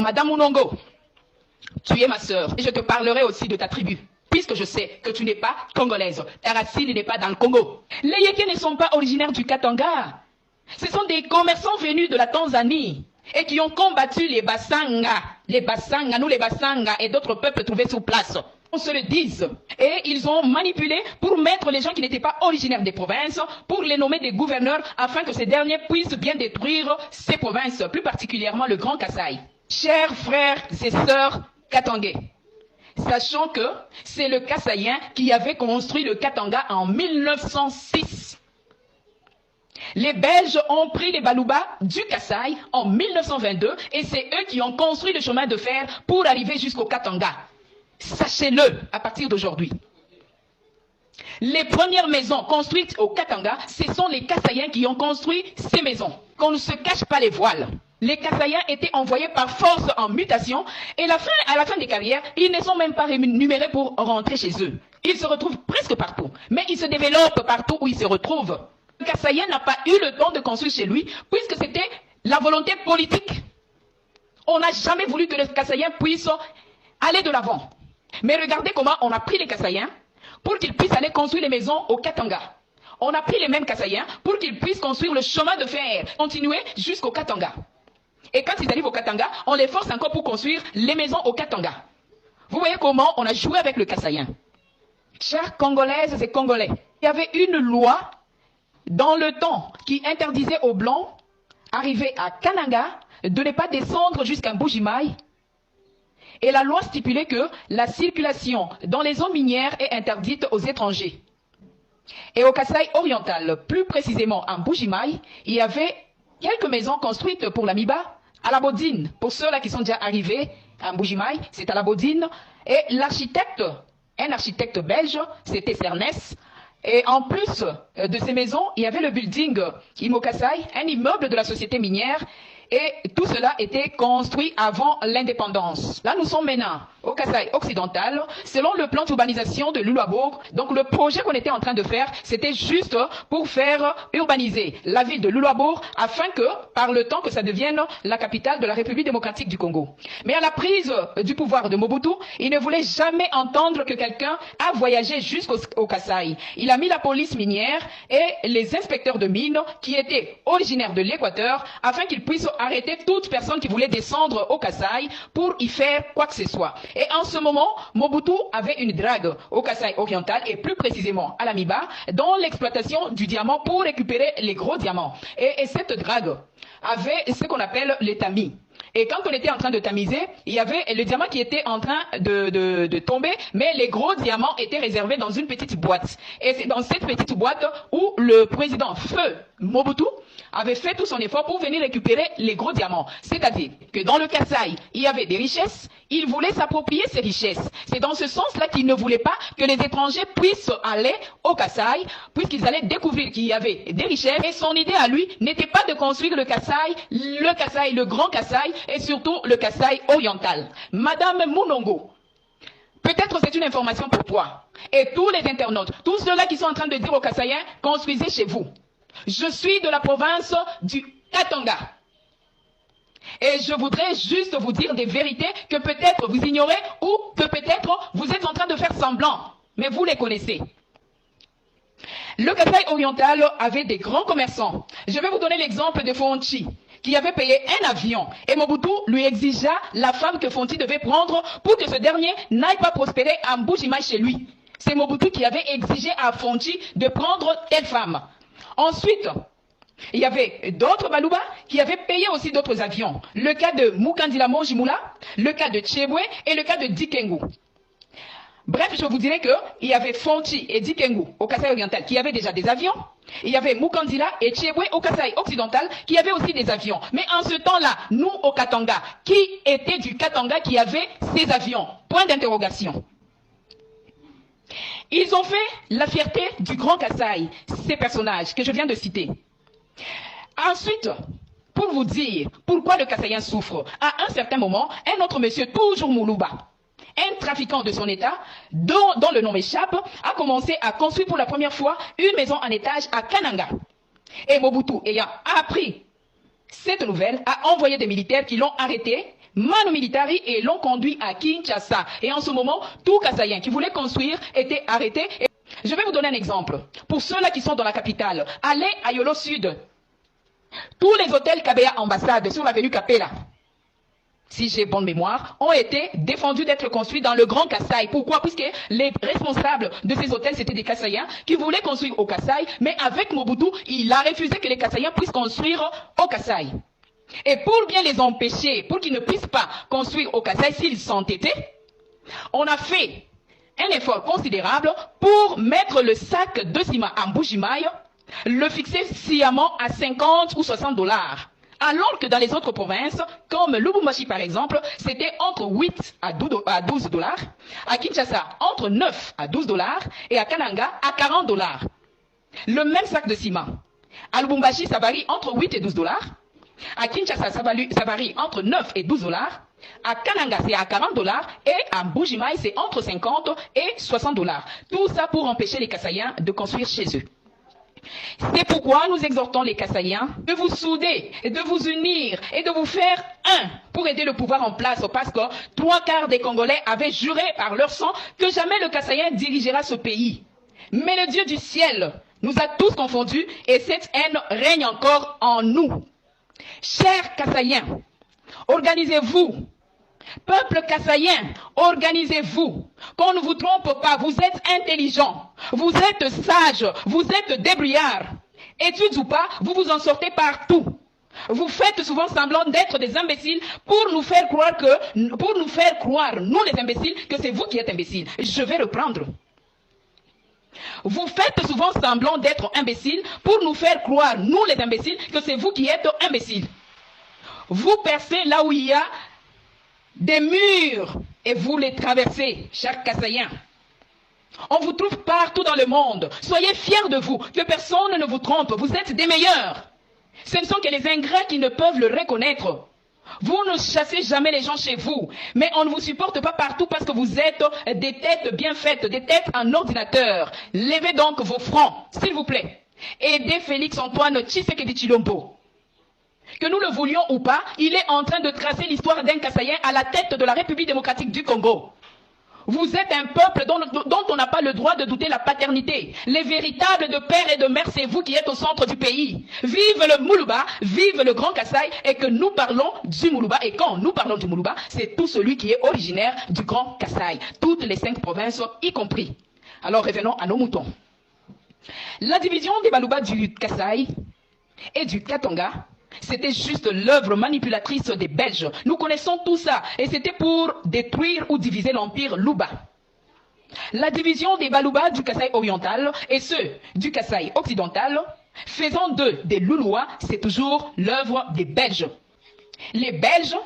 Madame Munongo, tu es ma sœur et je te parlerai aussi de ta tribu, puisque je sais que tu n'es pas congolaise. Ta racine n'est pas dans le Congo. Les Yékés ne sont pas originaires du Katanga. Ce sont des commerçants venus de la Tanzanie et qui ont combattu les Bassanga, nous les Bassanga et d'autres peuples trouvés sur place. On se le dise. Et ils ont manipulé pour mettre les gens qui n'étaient pas originaires des provinces, pour les nommer des gouverneurs, afin que ces derniers puissent bien détruire ces provinces, plus particulièrement le Grand Kasaï. Chers frères et sœurs katangais, sachant que c'est le Kasaïen qui avait construit le Katanga en 1906. Les Belges ont pris les Baluba du Kasaï en 1922 et c'est eux qui ont construit le chemin de fer pour arriver jusqu'au Katanga. Sachez-le à partir d'aujourd'hui. Les premières maisons construites au Katanga, ce sont les Kasaïens qui ont construit ces maisons. Qu'on ne se cache pas les voiles. Les Kasaïens étaient envoyés par force en mutation et à la fin des carrières, ils ne sont même pas rémunérés pour rentrer chez eux. Ils se retrouvent presque partout, mais ils se développent partout où ils se retrouvent. Le Kasaïen n'a pas eu le temps de construire chez lui puisque c'était la volonté politique. On n'a jamais voulu que le Kasaïen puisse aller de l'avant. Mais regardez comment on a pris les Kasaïens pour qu'ils puissent aller construire les maisons au Katanga. On a pris les mêmes Kasaïens pour qu'ils puissent construire le chemin de fer, continuer jusqu'au Katanga. Et quand ils arrivent au Katanga, on les force encore pour construire les maisons au Katanga. Vous voyez comment on a joué avec le Kasaïen. Chers Congolaises et Congolais, il y avait une loi dans le temps qui interdisait aux Blancs, arrivés à Kananga, de ne pas descendre jusqu'à Mbujimaï. Et la loi stipulait que la circulation dans les zones minières est interdite aux étrangers. Et au Kasaï oriental, plus précisément à Mbujimaï, il y avait quelques maisons construites pour la Miba, à la Bodine. Pour ceux-là qui sont déjà arrivés à Mbujimaï, c'est à la Bodine. Et l'architecte, un architecte belge, c'était Cernès. Et en plus de ces maisons, il y avait le building Imo-Kasaï, un immeuble de la société minière. Et tout cela était construit avant l'indépendance. Là, nous sommes maintenant au Kasaï occidental, selon le plan d'urbanisation de Luluabourg. Donc, le projet qu'on était en train de faire, c'était juste pour faire urbaniser la ville de Luluabourg, afin que, par le temps, que ça devienne la capitale de la République démocratique du Congo. Mais à la prise du pouvoir de Mobutu, il ne voulait jamais entendre que quelqu'un a voyagé jusqu'au Kasaï. Il a mis la police minière et les inspecteurs de mines, qui étaient originaires de l'Équateur, afin qu'ils puissent arrêter toute personne qui voulait descendre au Kasaï pour y faire quoi que ce soit. Et en ce moment, Mobutu avait une drague au Kasaï oriental et plus précisément à la Miba, dans l'exploitation du diamant pour récupérer les gros diamants. Et cette drague avait ce qu'on appelle les tamis. Et quand on était en train de tamiser, il y avait le diamant qui était en train de tomber, mais les gros diamants étaient réservés dans une petite boîte. Et c'est dans cette petite boîte où le président Feu Mobutu avait fait tout son effort pour venir récupérer les gros diamants. C'est-à-dire que dans le Kasaï, il y avait des richesses, il voulait s'approprier ces richesses. C'est dans ce sens-là qu'il ne voulait pas que les étrangers puissent aller au Kasaï, puisqu'ils allaient découvrir qu'il y avait des richesses. Et son idée à lui n'était pas de construire le Kasaï, le grand Kasaï, et surtout le Kasaï oriental. Madame Munongo, peut-être c'est une information pour toi. Et tous les internautes, tous ceux-là qui sont en train de dire aux Kasaïens, construisez chez vous. Je suis de la province du Katanga. Et je voudrais juste vous dire des vérités que peut-être vous ignorez ou que peut-être vous êtes en train de faire semblant. Mais vous les connaissez. Le Kasaï oriental avait des grands commerçants. Je vais vous donner l'exemple de Fonchi, qui avait payé un avion. Et Mobutu lui exigea la femme que Fonchi devait prendre pour que ce dernier n'aille pas prospérer à Mbujimaï chez lui. C'est Mobutu qui avait exigé à Fonchi de prendre telle femme. Ensuite, il y avait d'autres Baluba qui avaient payé aussi d'autres avions. Le cas de Mukandila Monjimula, le cas de Tchebwe et le cas de Dikengu. Bref, je vous dirais qu'il y avait Fonchi et Dikengu au Kasaï oriental qui avaient déjà des avions. Il y avait Mukandila et Tchebwe au Kasaï occidental qui avaient aussi des avions. Mais en ce temps-là, nous au Katanga, qui était du Katanga qui avait ces avions? Point d'interrogation. Ils ont fait la fierté du Grand Kasaï, ces personnages que je viens de citer. Ensuite, pour vous dire pourquoi le Kasaïen souffre, à un certain moment, un autre monsieur, toujours Moulouba, un trafiquant de son état, dont le nom m'échappe, a commencé à construire pour la première fois une maison en étage à Kananga. Et Mobutu, ayant appris cette nouvelle, a envoyé des militaires qui l'ont arrêté Manu Militari et l'ont conduit à Kinshasa. Et en ce moment, tout Kasaïen qui voulait construire était arrêté. Et je vais vous donner un exemple. Pour ceux-là qui sont dans la capitale, allez à Yolo Sud. Tous les hôtels KBA Ambassade sur l'avenue Capella, si j'ai bonne mémoire, ont été défendus d'être construits dans le Grand Kasaï. Pourquoi? Puisque les responsables de ces hôtels, c'était des Kasaïens qui voulaient construire au Kasaï, mais avec Mobutu, il a refusé que les Kasaïens puissent construire au Kasaï. Et pour bien les empêcher, pour qu'ils ne puissent pas construire au Kasaï s'ils s'entêtaient, on a fait un effort considérable pour mettre le sac de ciment en Mbujimayi, le fixer sciemment à 50 ou 60 $. Alors que dans les autres provinces, comme Lubumbashi par exemple, c'était entre 8 à 12 $, à Kinshasa entre 9 à 12 $, et à Kananga à 40 $. Le même sac de ciment. À Lubumbashi, ça varie entre 8 et 12 $. À Kinshasa, ça varie entre 9 et 12 $. À Kananga, c'est à 40 $. Et à Mbujimayi, c'est entre 50 et 60 $. Tout ça pour empêcher les Kasaïens de construire chez eux. C'est pourquoi nous exhortons les Kasaïens de vous souder, de vous unir et de vous faire un pour aider le pouvoir en place, parce que 3/4 des Congolais avaient juré par leur sang que jamais le Kasaïen dirigera ce pays. Mais le Dieu du ciel nous a tous confondus et cette haine règne encore en nous. Chers Kasaïens, organisez-vous. Peuple kassaïen, organisez-vous. Qu'on ne vous trompe pas, vous êtes intelligents, vous êtes sages, vous êtes débrouillards. Études ou pas, vous vous en sortez partout. Vous faites souvent semblant d'être des imbéciles pour nous faire croire, nous les imbéciles, que c'est vous qui êtes imbéciles. Je vais reprendre. Vous faites souvent semblant d'être imbéciles pour nous faire croire, nous les imbéciles, que c'est vous qui êtes imbéciles. Vous percez là où il y a des murs et vous les traversez, chers Kassaïens. On vous trouve partout dans le monde. Soyez fiers de vous, que personne ne vous trompe. Vous êtes des meilleurs. Ce ne sont que les ingrats qui ne peuvent le reconnaître. Vous ne chassez jamais les gens chez vous, mais on ne vous supporte pas partout parce que vous êtes des têtes bien faites, des têtes en ordinateur. Levez donc vos fronts, s'il vous plaît. Aidez Félix-Antoine Tshisekedi Tshilombo. Que nous le voulions ou pas, il est en train de tracer l'histoire d'un Kassaïen à la tête de la République démocratique du Congo. Vous êtes un peuple dont on n'a pas le droit de douter la paternité. Les véritables de père et de mère, c'est vous qui êtes au centre du pays. Vive le Moulouba, vive le Grand Kasaï, et que nous parlons du Moulouba. Et quand nous parlons du Moulouba, c'est tout celui qui est originaire du Grand Kasaï. Toutes les 5 provinces y compris. Alors revenons à nos moutons. La division des Balouba du Kasaï et du Katanga, c'était juste l'œuvre manipulatrice des Belges. Nous connaissons tout ça. Et c'était pour détruire ou diviser l'empire Louba. La division des Balouba du Kasaï oriental et ceux du Kasaï occidental, faisant d'eux des Loulois, c'est toujours l'œuvre des Belges. Les Belges,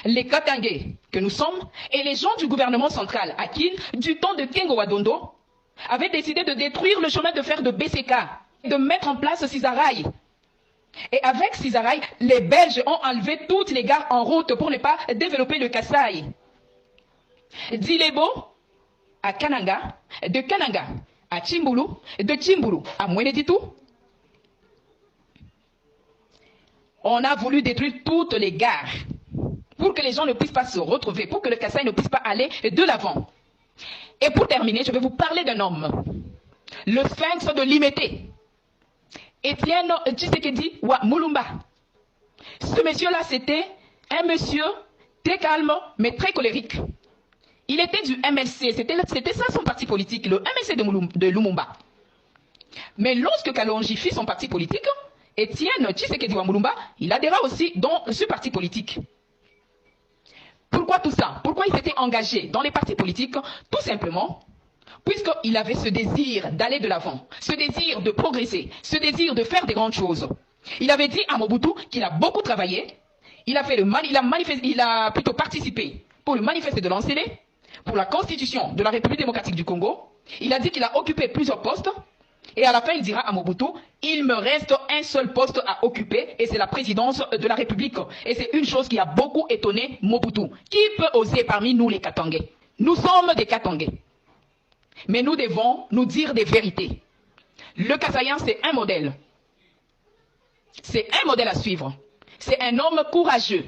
les Katangais que nous sommes, et les gens du gouvernement central, Akin, du temps de Kengo Wadondo, avaient décidé de détruire le chemin de fer de BCK, de mettre en place Cisaraï. Et avec Cisaraï, les Belges ont enlevé toutes les gares en route pour ne pas développer le Kasaï. D'Ilebo à Kananga, de Kananga à Tchimbulu, de Tchimbulu à Mweneditu, on a voulu détruire toutes les gares pour que les gens ne puissent pas se retrouver, pour que le Kasaï ne puisse pas aller de l'avant. Et pour terminer, je vais vous parler d'un homme, le sphinx de Limete. Étienne Tshisekedi wa Mulumba. Ce monsieur-là, c'était un monsieur très calme, mais très colérique. Il était du MLC, c'était ça son parti politique, le MLC de Lumumba. Mais lorsque Kalonji fit son parti politique, Étienne Tshisekedi wa Mulumba, il adhéra aussi dans ce parti politique. Pourquoi tout ça? Pourquoi il s'était engagé dans les partis politiques? Tout simplement puisqu'il avait ce désir d'aller de l'avant, ce désir de progresser, ce désir de faire des grandes choses. Il avait dit à Mobutu qu'il a beaucoup travaillé, il a plutôt participé pour le manifeste de l'Ancélé, pour la constitution de la République démocratique du Congo. Il a dit qu'il a occupé plusieurs postes, et à la fin il dira à Mobutu, il me reste un seul poste à occuper, et c'est la présidence de la République. Et c'est une chose qui a beaucoup étonné Mobutu. Qui peut oser parmi nous les Katangais? Nous sommes des Katangais. Mais nous devons nous dire des vérités. Le Kassaïen, c'est un modèle. C'est un modèle à suivre. C'est un homme courageux.